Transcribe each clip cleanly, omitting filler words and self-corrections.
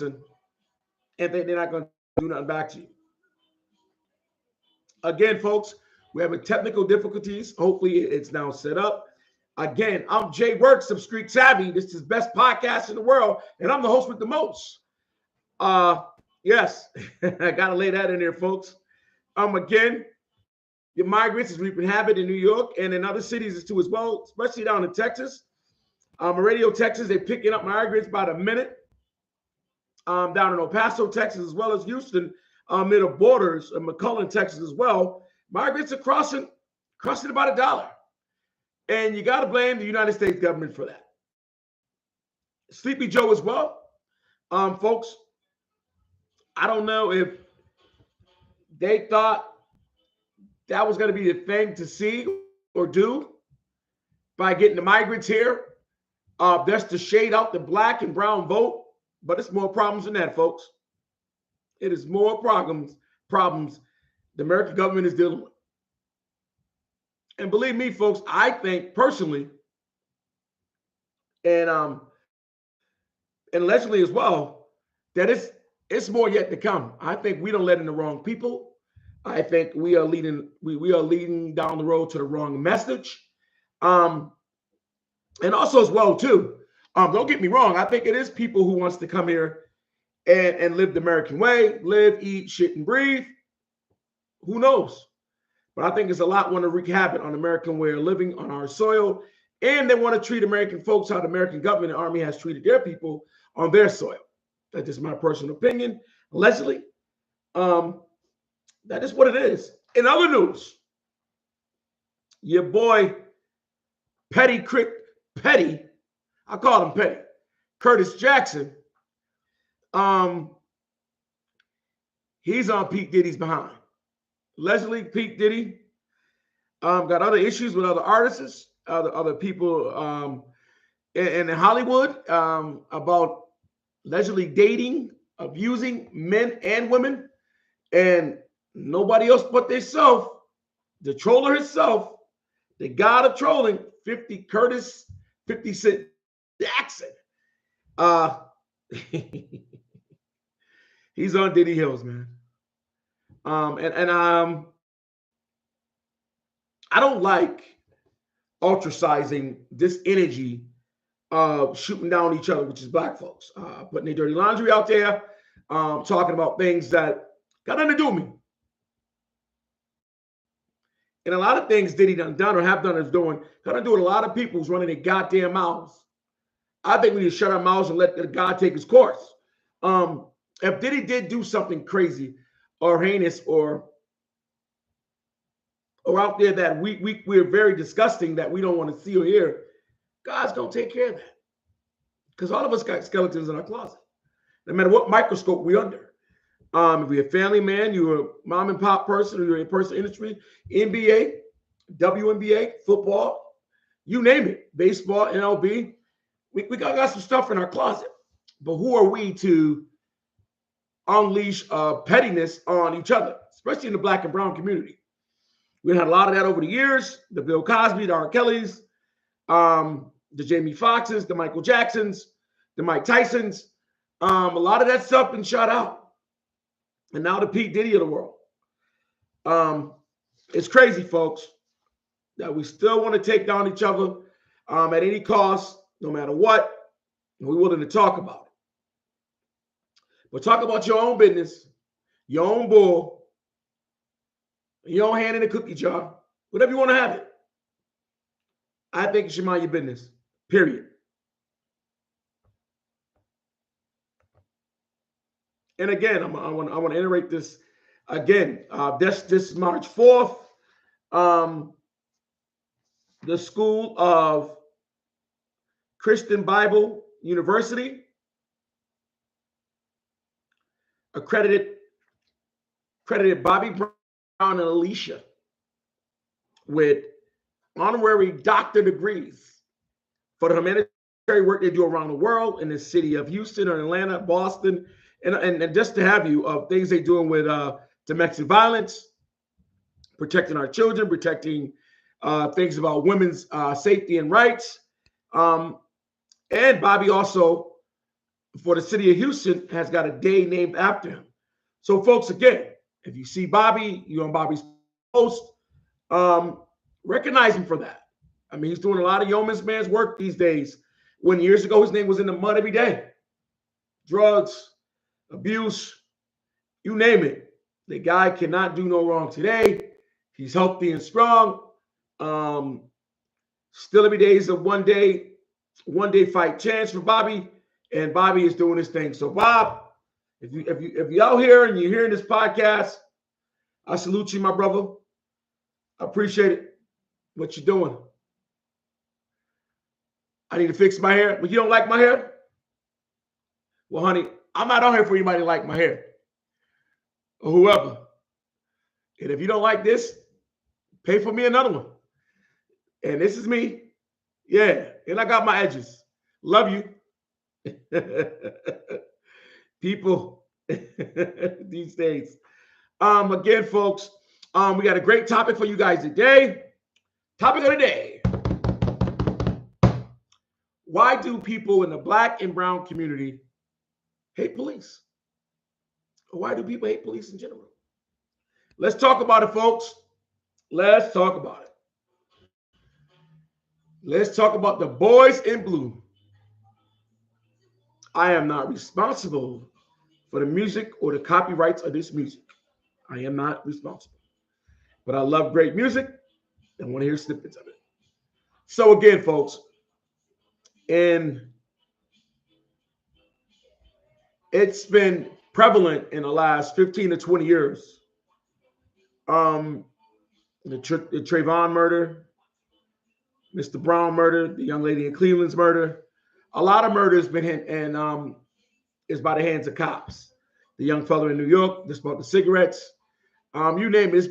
and they're not going to do nothing back to you. Again, folks, we're having technical difficulties. Hopefully, it's now set up. Again, I'm Jay Works of Street Savvy. This is the best podcast in the world, and I'm the host with the most. Yes, I got to lay that in there, folks. Again, the migrants is reaping havoc in New York and in other cities too as well, especially down in Texas. Radio Texas, they're picking up migrants by the minute. Down in El Paso, Texas, as well as Houston, near the borders of McAllen, Texas, as well. Migrants are crossing about $1. And you got to blame the United States government for that. Sleepy Joe as well. Folks, I don't know if they thought that was going to be the thing to see or do by getting the migrants here. That's to shade out the black and brown vote. But it's more problems than that, folks. It is more problems the American government is dealing with. And believe me, folks, I think personally, and allegedly as well, that it's more yet to come. I think we don't let in the wrong people. I think we are leading down the road to the wrong message. And also as well, too, don't get me wrong. I think it is people who wants to come here and live the American way, live, eat, shit, and breathe. Who knows? But I think it's a lot want to wreak havoc on American way of living on our soil. And they want to treat American folks how the American government and army has treated their people on their soil. That's just my personal opinion. Allegedly, that is what it is. In other news, your boy Petty, I call him Petty, Curtis Jackson, he's on Pete Diddy's behind. Allegedly, Pete Diddy got other issues with other artists, other people in Hollywood about allegedly dating, abusing men and women, and nobody else but themselves, the troller himself, the god of trolling, 50 Cent Jackson. He's on Diddy Hills, man. I don't like ostracizing this energy of shooting down each other, which is black folks, putting their dirty laundry out there, talking about things that got nothing to do with me. And a lot of things Diddy done or have done is doing, got to do with a lot of people who's running their goddamn mouths. I think we need to shut our mouths and let God take his course. If Diddy did do something crazy or heinous or out there that we're very disgusting that we don't want to see or hear, God's going to take care of that. Because all of us got skeletons in our closet. No matter what microscope we're under. If you're a family man, you're a mom and pop person, or you're a person in industry, NBA, WNBA, football, you name it, baseball, MLB, we got some stuff in our closet. But who are we to unleash pettiness on each other, especially in the black and brown community? We had a lot of that over the years, the Bill Cosby, the R. Kellys, the Jamie Foxxes, the Michael Jacksons, the Mike Tysons. A lot of that stuff been shut out. And now the Pete Diddy of the world. It's crazy, folks, that we still want to take down each other at any cost, no matter what. And we're willing to talk about it. But talk about your own business, your own bull, your own hand in the cookie jar, whatever you want to have it. I think you should mind your business, period. And again, I want to iterate this again. This March 4th, the School of Christian Bible University accredited Bobby Brown and Alicia with honorary doctor degrees for the humanitarian work they do around the world in the city of Houston or Atlanta, Boston, and just to have you of things they're doing with domestic violence, protecting our children, protecting things about women's safety and rights. And Bobby also for the city of Houston has got a day named after him. So, folks, again, if you see Bobby, you're on Bobby's post, um, recognize him for that. I mean, he's doing a lot of yeoman's man's work these days. When years ago his name was in the mud every day. Drugs, abuse, you name it. The guy cannot do no wrong today. He's healthy and strong. Still every day is a one day fight chance for Bobby, and Bobby is doing his thing. So, Bob, if you out here and you're hearing this podcast, I salute you, my brother. I appreciate it. What you're doing. I need to fix my hair, but you don't like my hair? Well, honey, I'm not on here for anybody to like my hair or whoever. And if you don't like this, pay for me another one. And this is me. Yeah. And I got my edges. Love you. People these days. Again, folks, we got a great topic for you guys today. Topic of the day. Why do people in the Black and brown community hate police? Or why do people hate police in general? Let's talk about it, folks. Let's talk about it. Let's talk about the boys in blue. I am not responsible for the music or the copyrights of this music. I am not responsible. But I love great music and want to hear snippets of it. So again, folks, and it's been prevalent in the last 15 to 20 years. The Trayvon murder, Mr. Brown murder, the young lady in Cleveland's murder. A lot of murders been hit and is by the hands of cops. The young fellow in New York, just bought the cigarettes. You name it, it's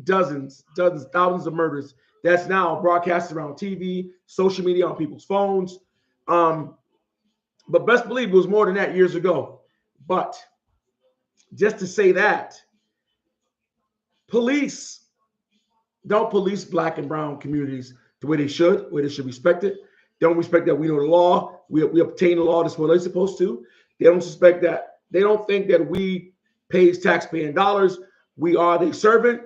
dozens, thousands of murders that's now broadcasted around TV, social media, on people's phones. But best believe it was more than that years ago. But just to say that, police don't police Black and brown communities the way they should respect it. They don't respect that we know the law. We obtain the law. That's what they're supposed to. They don't suspect that. They don't think that we pays taxpaying dollars. We are their servant.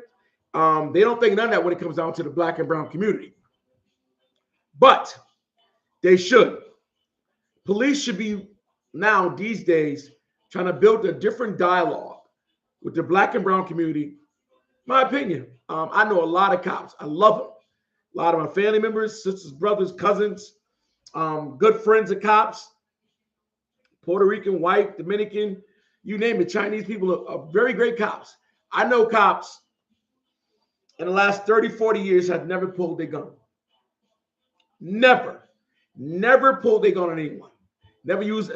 They don't think none of that when it comes down to the Black and brown community. But they should. Police should be now these days trying to build a different dialogue with the Black and brown community. My opinion. I know a lot of cops. I love them. A lot of my family members, sisters, brothers, cousins, good friends of cops, Puerto Rican, white, Dominican, you name it. Chinese people are very great cops. I know cops in the last 30, 40 years have never pulled their gun. Never pulled their gun on anyone. Never used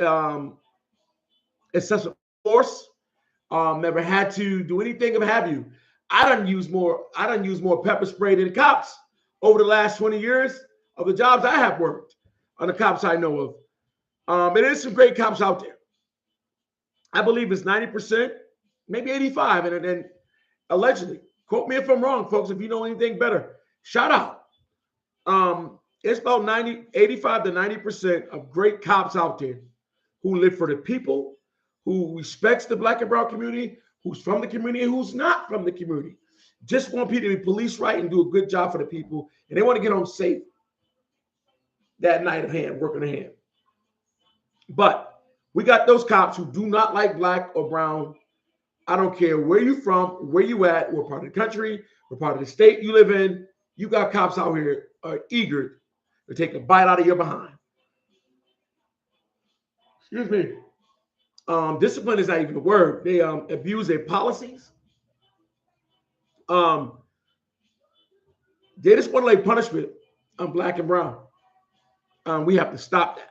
excessive force. Never had to do anything of have you. I done use more pepper spray than the cops over the last 20 years of the jobs I have worked on, the cops I know of. And there's some great cops out there. I believe it's 90%, maybe 85, and then allegedly. Quote me if I'm wrong, folks. If you know anything better, shout out. It's about 85 to 90% of great cops out there who live for the people, who respects the Black and brown community, who's from the community, and who's not from the community. Just want people to be police right and do a good job for the people, and they want to get home safe that night of hand, working a hand. But we got those cops who do not like Black or brown. I don't care where you're from, where you at, what part of the country, what part of the state you live in. You got cops out here are eager to take a bite out of your behind. Excuse me. Discipline is not even a word. They abuse their policies. They just want to lay punishment on Black and brown. We have to stop that.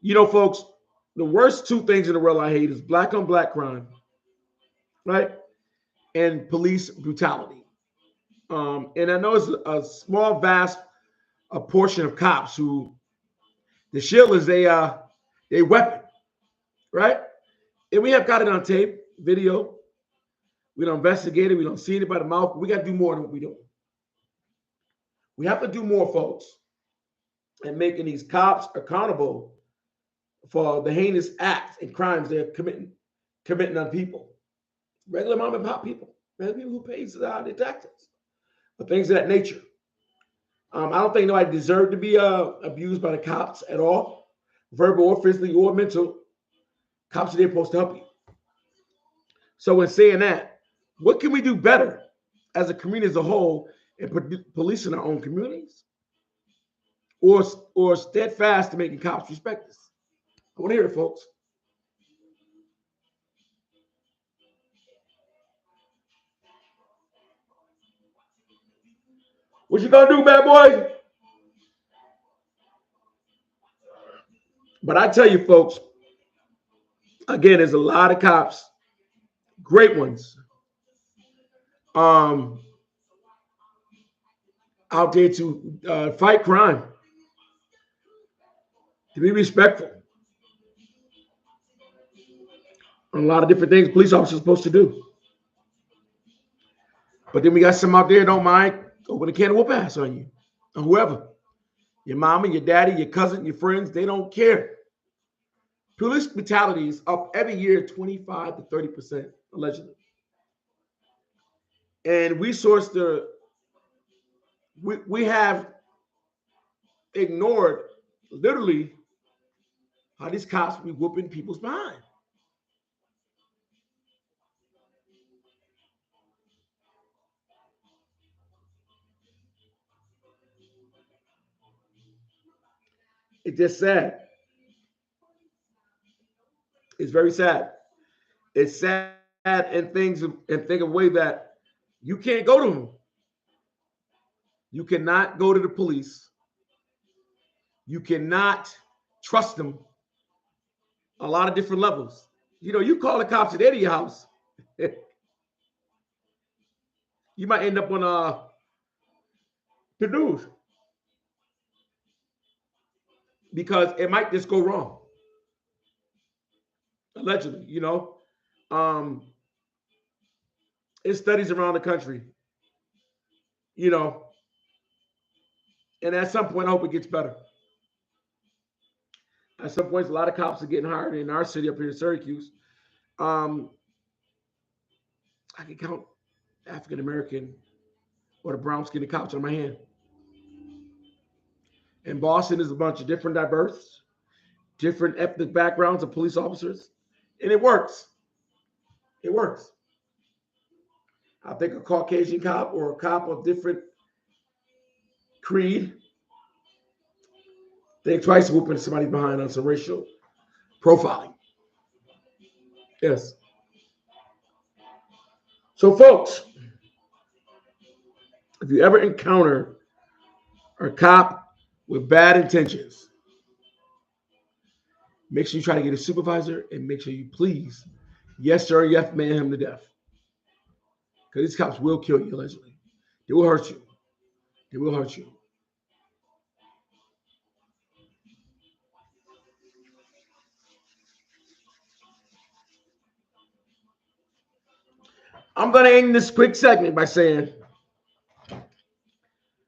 You know, folks, the worst two things in the world I hate is Black on Black crime, right? And police brutality. And I know it's a small, vast portion of cops who the shield is a weapon, right? And we have got it on tape, video. We don't investigate it. We don't see it by the mouth. We got to do more than what we do. We have to do more, folks, and making these cops accountable for the heinous acts and crimes they're committing on people, regular mom and pop people, regular people who pays their taxes, or things of that nature. I don't think nobody deserved to be abused by the cops at all, verbal or physically or mental. Cops are there supposed to help you. So in saying that, what can we do better as a community as a whole in policing our own communities, or steadfast to making cops respect us? I want to hear it, folks. What you gonna do, bad boy? But I tell you, folks, again, there's a lot of cops, great ones, out there to fight crime, to be respectful. A lot of different things police officers are supposed to do. But then we got some out there don't mind open a can of whoop ass on you, or whoever. Your mama, your daddy, your cousin, your friends, they don't care. Police brutality is up every year 25 to 30%, allegedly. And we have ignored literally how these cops be whooping people's behind. It's just sad. It's very sad. It's sad and think of a way that you can't go to them. You cannot go to the police. You cannot trust them. A lot of different levels. You call the cops at your house, you might end up on the news because it might just go wrong. Allegedly. Um, it's studies around the country, you know, and at some point, I hope it gets better. At some point, a lot of cops are getting hired in our city up here in Syracuse. Um, I can count African American or the brown skinned cops on my hand. In Boston, there's a bunch of different diverse, different ethnic backgrounds of police officers, and it works. It works. I think a Caucasian cop or a cop of different creed think twice whooping somebody behind on some racial profiling. Yes. So, folks, if you ever encounter a cop with bad intentions, make sure you try to get a supervisor and make sure you please, yes, sir, you have to man him to death. Because these cops will kill you, allegedly. They will hurt you. They will hurt you. I'm going to end this quick segment by saying,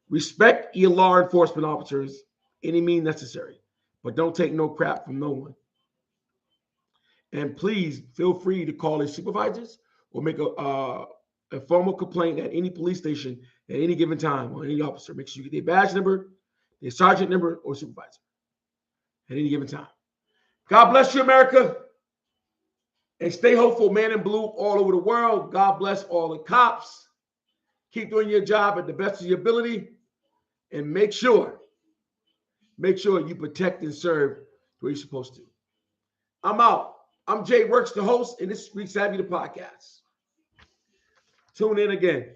respect your law enforcement officers any means necessary, but don't take no crap from no one. And please feel free to call their supervisors or make a formal complaint at any police station at any given time or any officer. Make sure you get their badge number, their sergeant number, or supervisor at any given time. God bless you, America. And stay hopeful, man in blue all over the world. God bless all the cops. Keep doing your job at the best of your ability. And make sure you protect and serve the way you're supposed to. I'm out. I'm Jay Works, the host, and this is Street Savvy, the podcast. Tune in again.